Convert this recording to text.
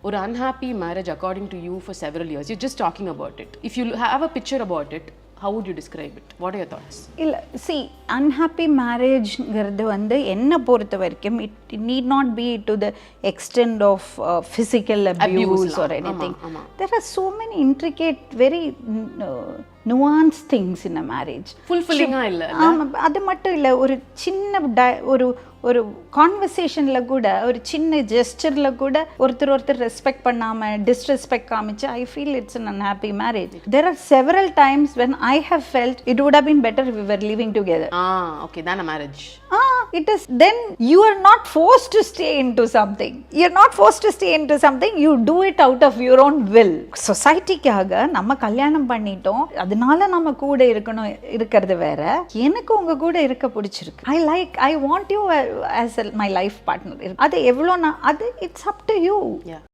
ஒரு unhappy marriage according to you for several years, you're just talking about it. If you have a picture about it, how would you describe it? What are your thoughts? இல்லை see unhappy marriageங்கிறது வந்து என்னை பொறுத்த வரைக்கும் it need not be to the extent of physical abuse or anything. There are so many intricate very nuanced things in a marriage. Fulfilling-ஆ இல்லை. அது மட்டும் இல்லை, ஒரு சின்ன ஒரு கான்வர்சேஷனில் கூட ஒரு சின்ன ஜெஸ்டரில் கூட ஒருத்தர் ரெஸ்பெக்ட் பண்ணாமல் டிஸ்ரெஸ்பெக்ட் காமிச்சு I feel it's an unhappy marriage. There are several times when I have felt it would have been better if we were living together. Okay, then a marriage. It is then you are not forced to stay into something. You're not forced to stay into something. You do it out of your own will. சொசைட்டிக்காக நம்ம கல்யாணம் பண்ணிட்டோம், அதனால நம்ம கூட இருக்கிறது வேற. எனக்கு உங்க கூட இருக்க பிடிச்சிருக்கு. I want you as my life partner. அது எவ்வளோ அது it's up to you. Yeah.